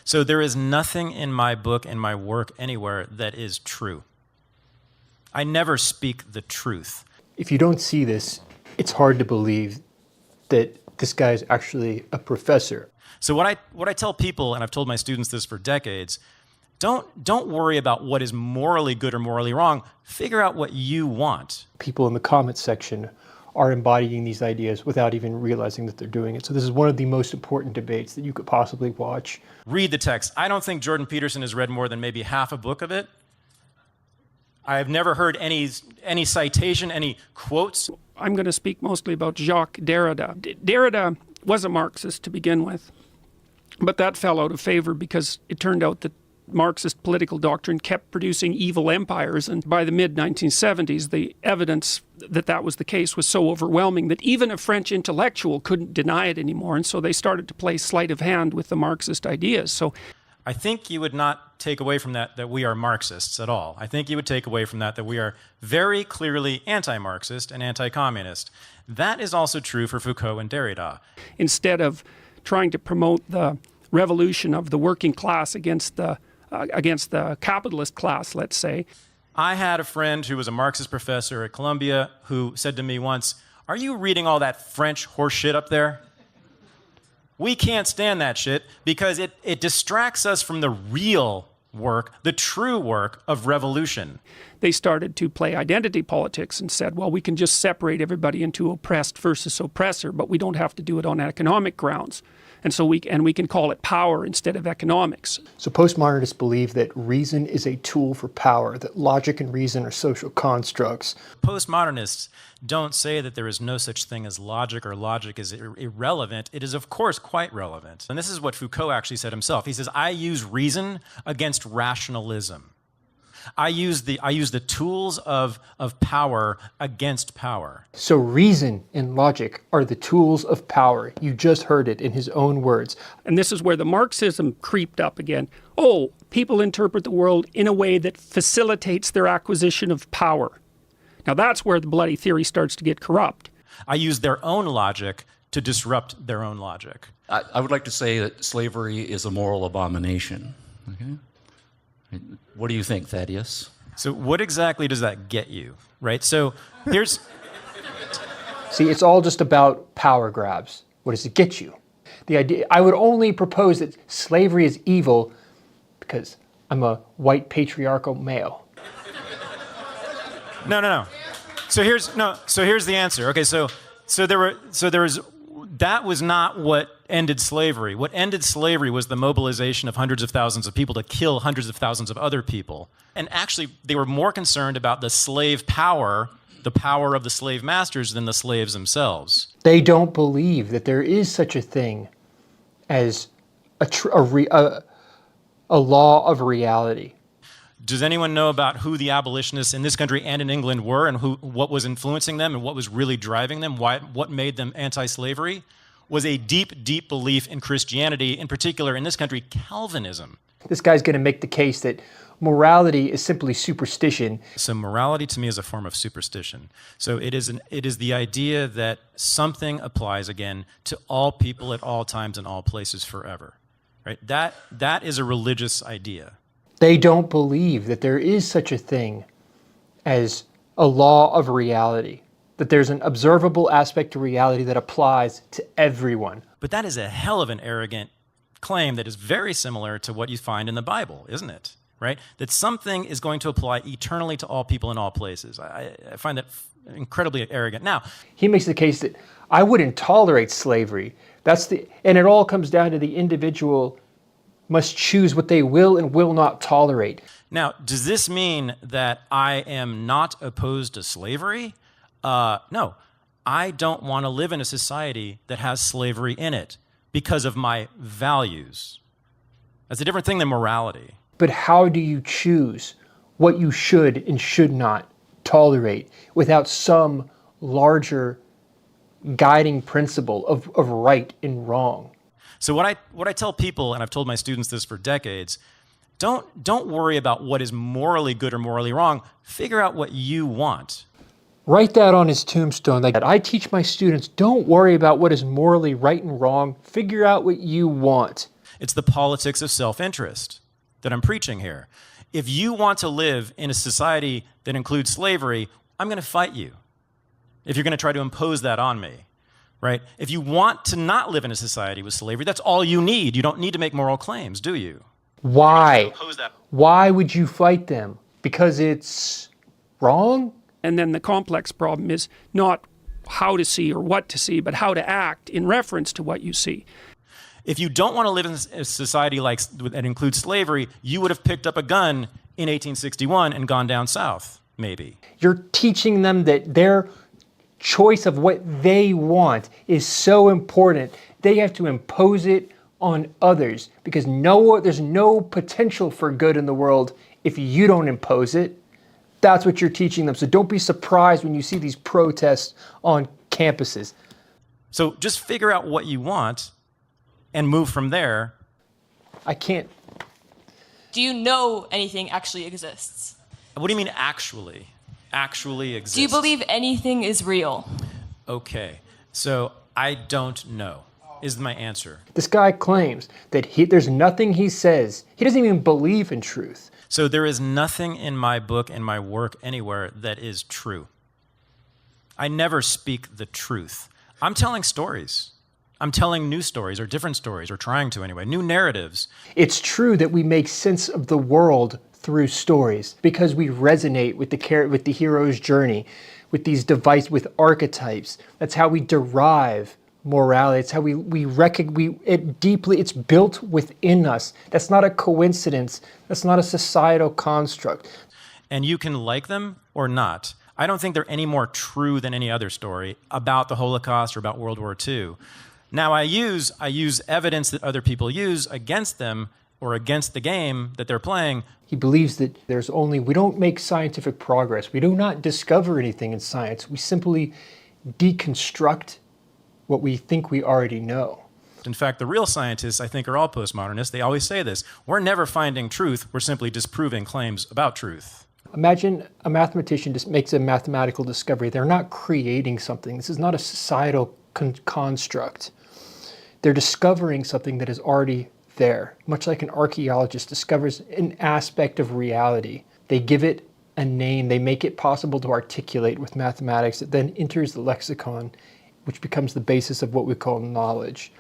So there is nothing in my book and my work anywhere that is true. I never speak the truth. If you don't see this, it's hard to believe that this guy is actually a professor. So what I tell people, and I've told my students this for decades, don't worry about what is morally good or morally wrong. Figure out what you want. People in the comments section are embodying these ideas without even realizing that they're doing it. So this is one of the most important debates that you could possibly watch. Read the text. I don't think Jordan Peterson has read more than maybe half a book of it. I have never heard any citation, any quotes. I'm going to speak mostly about Jacques Derrida. Derrida was a Marxist to begin with, but that fell out of favor because it turned out that Marxist political doctrine kept producing evil empires, and by the mid-1970s the evidence that that was the case was so overwhelming that even a French intellectual couldn't deny it anymore, and so they started to play sleight of hand with the Marxist ideas. So I think you would not take away from that we are Marxists at all. I think you would take away from that we are very clearly anti-Marxist and anti-communist. That is also true for Foucault and Derrida. Instead of trying to promote the revolution of the working class against the capitalist class, let's say. I had a friend who was a Marxist professor at Columbia who said to me once, "Are you reading all that French horse shit up there? We can't stand that shit because it distracts us from the real work, the true work of revolution." They started to play identity politics and said, well, we can just separate everybody into oppressed versus oppressor, but we don't have to do it on economic grounds. And so we can call it power instead of economics. So postmodernists believe that reason is a tool for power, that logic and reason are social constructs. Postmodernists don't say that there is no such thing as logic or logic is irrelevant. It is, of course, quite relevant. And this is what Foucault actually said himself. He says, I use reason against rationalism. I use the tools of power against power. So reason and logic are the tools of power. You just heard it in his own words. And this is where the Marxism creeped up again. Oh, people interpret the world in a way that facilitates their acquisition of power. Now that's where the bloody theory starts to get corrupt. I use their own logic to disrupt their own logic. I would like to say that slavery is a moral abomination. Okay? What do you think, Thaddeus? So what exactly does that get you, right? So here's... See, it's all just about power grabs. What does it get you? The idea, I would only propose that slavery is evil because I'm a white patriarchal male. No. So here's the answer. Okay, so that was not what ended slavery. What ended slavery was the mobilization of hundreds of thousands of people to kill hundreds of thousands of other people. And actually, they were more concerned about the slave power, the power of the slave masters, than the slaves themselves. They don't believe that there is such a thing as a law of reality. Does anyone know about who the abolitionists in this country and in England were, and what was influencing them and what was really driving them? What made them anti-slavery? Was a deep, deep belief in Christianity, in particular in this country, Calvinism. This guy's going to make the case that morality is simply superstition. So morality to me is a form of superstition. So it is the idea that something applies again to all people at all times and all places forever. Right? That is a religious idea. They don't believe that there is such a thing as a law of reality, that there's an observable aspect to reality that applies to everyone. But that is a hell of an arrogant claim that is very similar to what you find in the Bible, isn't it? Right? That something is going to apply eternally to all people in all places. I find that incredibly arrogant. Now, he makes the case that I wouldn't tolerate slavery. And it all comes down to the individual must choose what they will and will not tolerate. Now, does this mean that I am not opposed to slavery? No. I don't want to live in a society that has slavery in it because of my values. That's a different thing than morality. But how do you choose what you should and should not tolerate without some larger guiding principle of right and wrong? So what I tell people, and I've told my students this for decades, don't worry about what is morally good or morally wrong. Figure out what you want. Write that on his tombstone. Like I teach my students, don't worry about what is morally right and wrong. Figure out what you want. It's the politics of self-interest that I'm preaching here. If you want to live in a society that includes slavery, I'm going to fight you if you're going to try to impose that on me, right? If you want to not live in a society with slavery, that's all you need. You don't need to make moral claims, do you? Why? Why would you fight them? Because it's wrong? And then the complex problem is not how to see or what to see, but how to act in reference to what you see. If you don't want to live in a society that includes slavery, you would have picked up a gun in 1861 and gone down south, maybe. You're teaching them that their choice of what they want is so important, they have to impose it on others because there's no potential for good in the world if you don't impose it. That's what you're teaching them. So don't be surprised when you see these protests on campuses. So just figure out what you want and move from there. I can't. Do you know anything actually exists? What do you mean actually? Actually exists? Do you believe anything is real? Okay, so I don't know is my answer. This guy claims that there's nothing he says. He doesn't even believe in truth. So there is nothing in my book and my work anywhere that is true. I never speak the truth. I'm telling stories. I'm telling new stories or different stories, or trying to anyway, new narratives. It's true that we make sense of the world through stories because we resonate with the hero's journey, with these with archetypes. That's how we derive morality. It's how it's built within us. That's not a coincidence. That's not a societal construct. And you can like them or not. I don't think they're any more true than any other story about the Holocaust or about World War II. Now I use evidence that other people use against them or against the game that they're playing. He believes that we don't make scientific progress. We do not discover anything in science. We simply deconstruct what we think we already know. In fact, the real scientists, I think, are all postmodernists. They always say this. We're never finding truth. We're simply disproving claims about truth. Imagine a mathematician just makes a mathematical discovery. They're not creating something. This is not a societal construct. They're discovering something that is already there, much like an archaeologist discovers an aspect of reality. They give it a name. They make it possible to articulate with mathematics. It then enters the lexicon, which becomes the basis of what we call knowledge.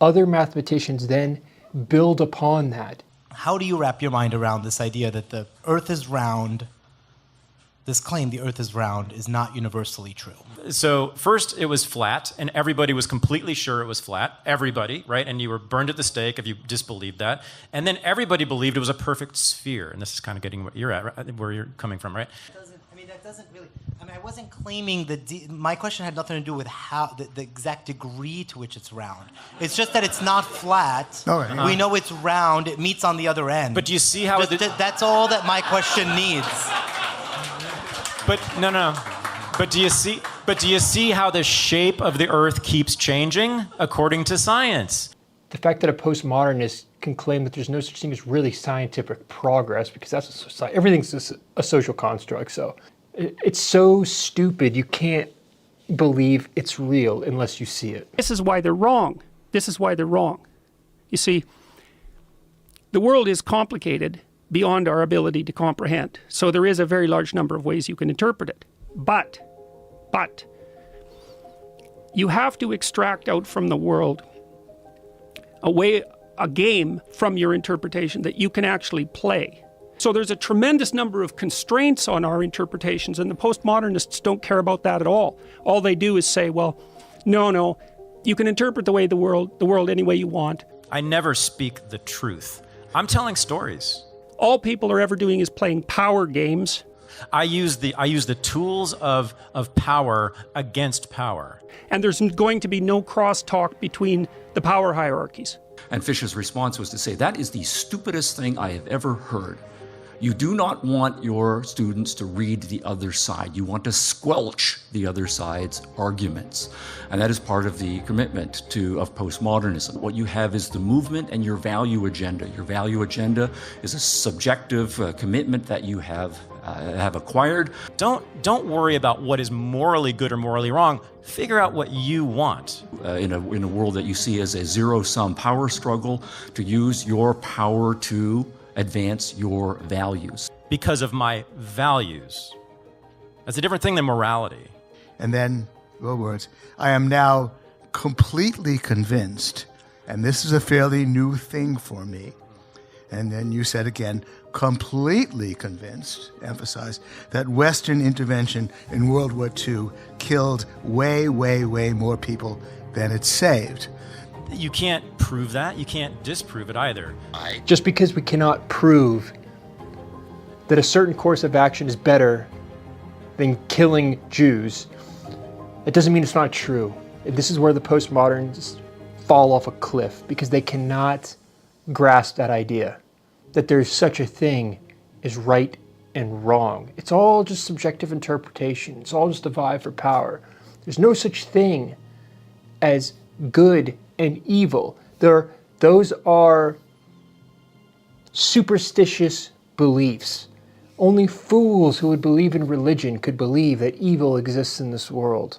Other mathematicians then build upon that. How do you wrap your mind around this idea that the Earth is round? This claim, the Earth is round, is not universally true. So first it was flat, and everybody was completely sure it was flat. Everybody, right? And you were burned at the stake if you disbelieved that. And then everybody believed it was a perfect sphere. And this is kind of getting what you're at, right? Where you're coming from, right? That doesn't really. I wasn't claiming my question had nothing to do with how the exact degree to which it's round. It's just that it's not flat. We know it's round. It meets on the other end. But do you see how that's all that my question needs. But no. But do you see how the shape of the Earth keeps changing according to science? The fact that a postmodernist can claim that there's no such thing as really scientific progress because that's everything's a social construct. So it's so stupid you can't believe it's real unless you see it. This is why they're wrong. This is why they're wrong. You see, the world is complicated beyond our ability to comprehend. So there is a very large number of ways you can interpret it. But you have to extract out from the world a game from your interpretation that you can actually play. So there's a tremendous number of constraints on our interpretations, and the postmodernists don't care about that at all. All they do is say, well, no, you can interpret the world any way you want. I never speak the truth. I'm telling stories. All people are ever doing is playing power games. I use the tools of power against power. And there's going to be no crosstalk between the power hierarchies. And Fisher's response was to say, that is the stupidest thing I have ever heard. You do not want your students to read the other side. You want to squelch the other side's arguments. And that is part of the commitment of postmodernism. What you have is the movement and your value agenda. Your value agenda is a subjective commitment that you have have acquired. Don't worry about what is morally good or morally wrong. Figure out what you want. In a world that you see as a zero-sum power struggle, to use your power to advance your values. Because of my values. That's a different thing than morality. And then, your words, I am now completely convinced, and this is a fairly new thing for me. And then you said again, completely convinced, emphasize, that Western intervention in World War II killed way, way, way more people than it saved. You can't prove that. You can't disprove it either. Just because we cannot prove that a certain course of action is better than killing Jews, it doesn't mean it's not true. This is where the postmoderns fall off a cliff, because they cannot grasp that idea that there's such a thing as right and wrong. It's all just subjective interpretation. It's all just a vie for power. There's no such thing as good and evil. Those are superstitious beliefs. Only fools who would believe in religion could believe that evil exists in this world.